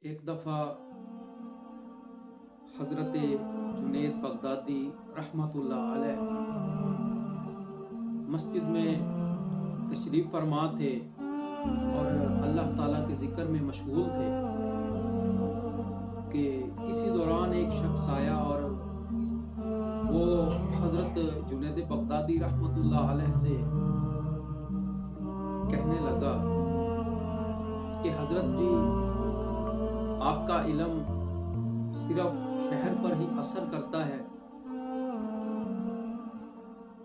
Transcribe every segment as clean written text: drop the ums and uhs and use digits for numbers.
एक दफ़ा हज़रत जुनैद बगदादी रहमतुल्लाह अलैह मस्जिद में तशरीफ़ फरमा थे और अल्लाह ताला के ज़िक्र में मशगूल थे कि इसी दौरान एक शख्स आया और वो हज़रत जुनैद बगदादी रहमतुल्लाह अलैह से कहने लगा कि हज़रत जी, आपका इल्म सिर्फ शहर पर ही असर करता है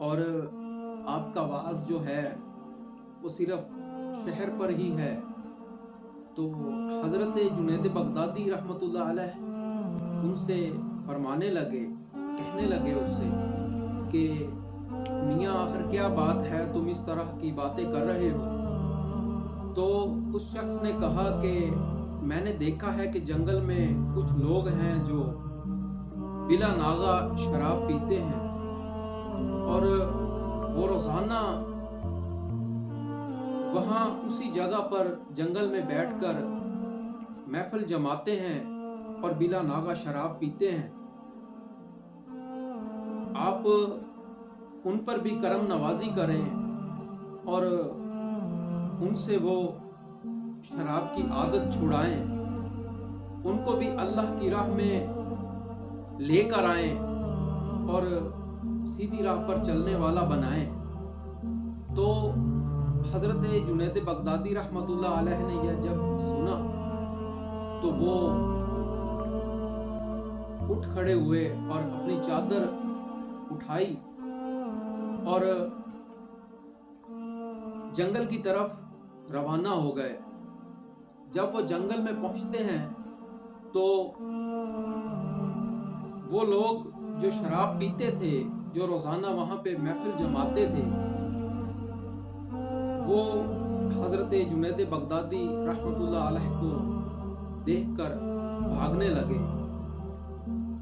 और आपका वाज जो है वो सिर्फ शहर पर ही है। तो हज़रत जुनैद बगदादी रहमतुल्लाह अलैह उनसे फरमाने लगे, कहने लगे उससे कि मियाँ आखिर क्या बात है, तुम इस तरह की बातें कर रहे हो। तो उस शख्स ने कहा कि मैंने देखा है कि जंगल में कुछ लोग हैं जो बिला नागा शराब पीते हैं और वो रोजाना वहाँ उसी जगह पर जंगल में बैठकर महफिल जमाते हैं और बिला नागा शराब पीते हैं। आप उन पर भी करम नवाजी करें और उनसे वो शराब की आदत छुड़ाएं, उनको भी अल्लाह की राह में लेकर आएं और सीधी राह पर चलने वाला बनाएं। तो हज़रत जुनैद बगदादी रहमतुल्लाह अलैह ने यह जब सुना तो वो उठ खड़े हुए और अपनी चादर उठाई और जंगल की तरफ रवाना हो गए। जब वो जंगल में पहुंचते हैं तो वो लोग जो शराब पीते थे, जो रोजाना वहां पे महफिल जमाते थे, वो हजरत जुनैद बगदादी रहमतुल्लाह अलैह को देखकर भागने लगे।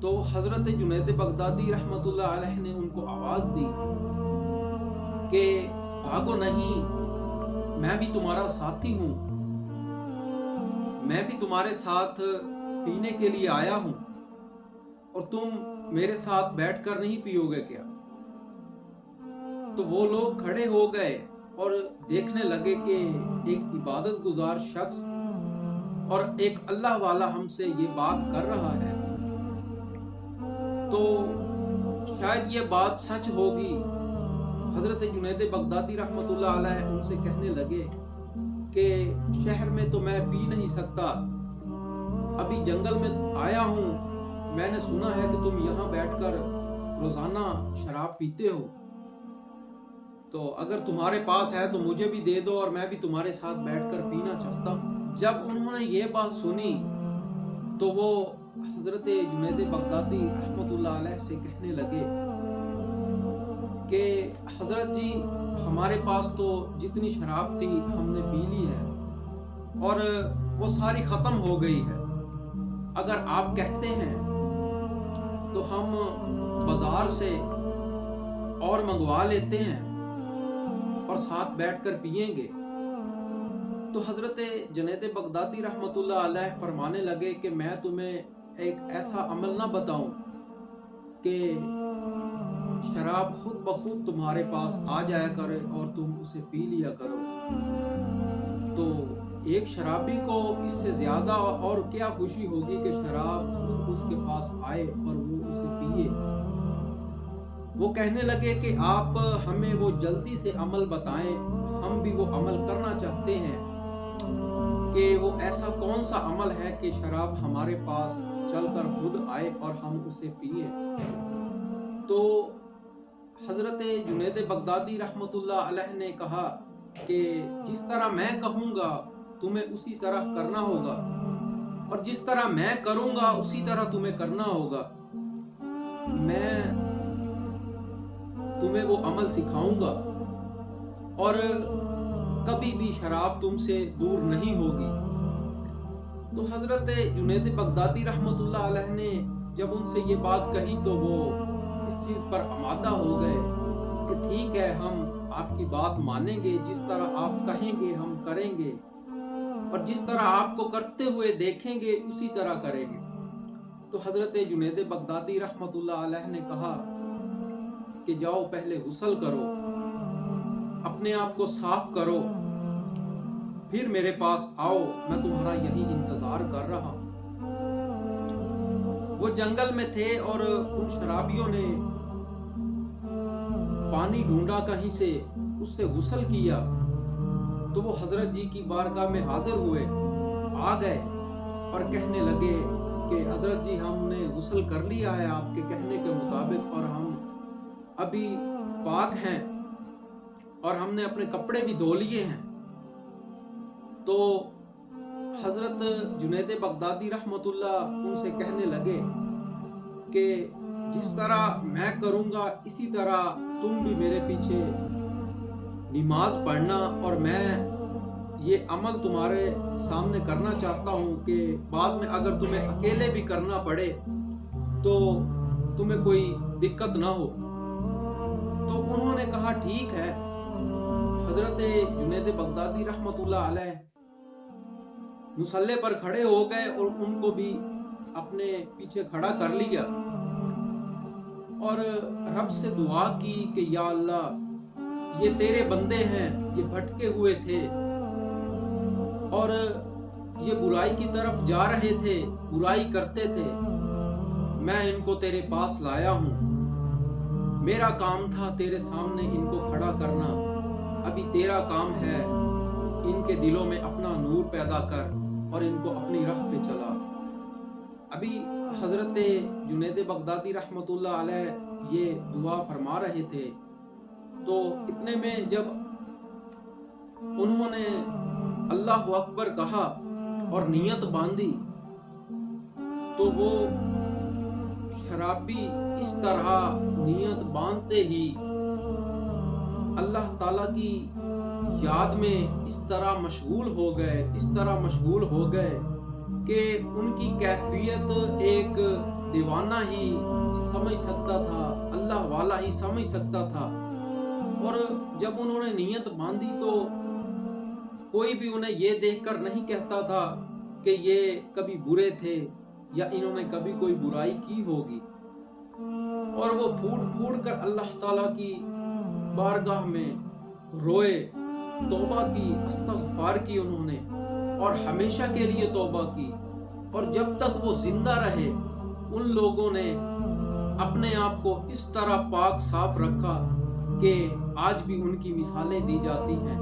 तो हजरत जुनैद बगदादी रहमतुल्लाह अलैह ने उनको आवाज दी कि भागो नहीं, मैं भी तुम्हारा साथी हूं, मैं भी तुम्हारे साथ पीने के लिए आया हूं और तुम मेरे साथ बैठकर नहीं पियोगे क्या। तो वो लोग खड़े हो गए और देखने लगे कि एक इबादत गुजार शख्स और एक अल्लाह वाला हमसे ये बात कर रहा है, तो शायद ये बात सच होगी। हजरत जुनैद बगदादी रहमतुल्लाह अलैह उनसे कहने लगे कि शहर में तो मैं पी नहीं सकता, अभी जंगल में आया हूं, मैंने सुना है कि तुम यहाँ बैठकर रोजाना शराब पीते हो, तो अगर तुम्हारे पास है तो मुझे भी दे दो और मैं भी तुम्हारे साथ बैठकर पीना चाहता हूँ। जब उन्होंने ये बात सुनी तो वो हजरत जुनैद बगदादी रहमतुल्लाह अलैह से कहने लगे कि हजरत जी, हमारे पास तो जितनी शराब थी हमने पी ली है और वो सारी ख़त्म हो गई है। अगर आप कहते हैं तो हम बाजार से और मंगवा लेते हैं और साथ बैठकर पिएंगे। तो हज़रत जुनैद बगदादी रहमतुल्लाह अलैह फरमाने लगे कि मैं तुम्हें एक ऐसा अमल ना बताऊं कि शराब खुद ब खुद तुम्हारे पास आ जाया करे और तुम उसे पी लिया करो। तो एक शराबी को इससे ज्यादा और क्या खुशी होगी कि शराब खुद उसके पास आए और वो उसे पिए। वो कहने लगे कि आप हमें वो जल्दी से अमल बताएं, हम भी वो अमल करना चाहते हैं कि वो ऐसा कौन सा अमल है कि शराब हमारे पास चलकर खुद आए और हम उसे पिए। तो हजरत जुनैद बगदादी रहमतुल्लाह अलैह ने कहा कि जिस तरह मैं कहूँगा तुम्हें उसी तरह करना होगा और जिस तरह मैं करूँगा उसी तरह तुम्हें करना होगा। मैं तुम्हें वो अमल सिखाऊंगा और कभी भी शराब तुमसे दूर नहीं होगी। तो हजरत जुनैद बगदादी रहमतुल्लाह अलैह ने जब उनसे ये बात कही तो वो इस चीज पर आमादा हो गए कि ठीक है, हम आपकी बात मानेंगे, जिस तरह आप कहेंगे हम करेंगे। اور جس طرح آپ کو کرتے ہوئے دیکھیں گے اسی طرح کریں گے۔ تو حضرت جنید بغدادی رحمت اللہ علیہ نے کہا کہ جاؤ پہلے غسل کرو، اپنے آپ کو صاف کرو، پھر میرے پاس آؤ، میں تمہارا یہی انتظار کر رہا ہوں۔ وہ جنگل میں تھے اور ان شرابیوں نے پانی ڈھونڈا کہیں سے، اس سے غسل کیا، تو وہ حضرت جی کی بارگاہ میں حاضر ہوئے، آ گئے اور کہنے لگے کہ حضرت جی ہم نے غسل کر لیا ہے آپ کے کہنے کے مطابق، اور ہم ابھی پاک ہیں اور ہم نے اپنے کپڑے بھی دھو لیے ہیں۔ تو حضرت جنید بغدادی رحمت اللہ ان سے کہنے لگے کہ جس طرح میں کروں گا اسی طرح تم بھی میرے پیچھے نماز پڑھنا، اور میں یہ عمل تمہارے سامنے کرنا چاہتا ہوں کہ بعد میں اگر تمہیں اکیلے بھی کرنا پڑے تو تمہیں کوئی دقت نہ ہو۔ تو انہوں نے کہا ٹھیک ہے۔ حضرت جنید بغدادی رحمت اللہ علیہ مصلی پر کھڑے ہو گئے اور ان کو بھی اپنے پیچھے کھڑا کر لیا اور رب سے دعا کی کہ یا اللہ یہ تیرے بندے ہیں، یہ بھٹکے ہوئے تھے اور یہ برائی کی طرف جا رہے تھے، برائی کرتے تھے، میں ان کو تیرے پاس لایا ہوں، میرا کام تھا تیرے سامنے ان کو کھڑا کرنا، ابھی تیرا کام ہے ان کے دلوں میں اپنا نور پیدا کر اور ان کو اپنی راہ پہ چلا۔ ابھی حضرت جنید بغدادی رحمت اللہ علیہ یہ دعا فرما رہے تھے، تو اتنے میں جب انہوں نے اللہ اکبر کہا اور نیت باندھی تو وہ شرابی اس طرح نیت باندھتے ہی اللہ تعالیٰ کی یاد میں اس طرح مشغول ہو گئے کہ ان کی کیفیت ایک دیوانہ ہی سمجھ سکتا تھا، اللہ والا ہی سمجھ سکتا تھا۔ اور جب انہوں نے نیت باندھی تو کوئی بھی انہیں یہ دیکھ کر نہیں کہتا تھا کہ یہ کبھی برے تھے یا انہوں نے کبھی کوئی برائی کی ہوگی، اور وہ پھوٹ کر اللہ تعالیٰ کی بارگاہ میں روئے، توبہ کی، استغفار کی انہوں نے، اور ہمیشہ کے لیے توبہ کی، اور جب تک وہ زندہ رہے ان لوگوں نے اپنے آپ کو اس طرح پاک صاف رکھا کہ آج بھی ان کی مثالیں دی جاتی ہیں۔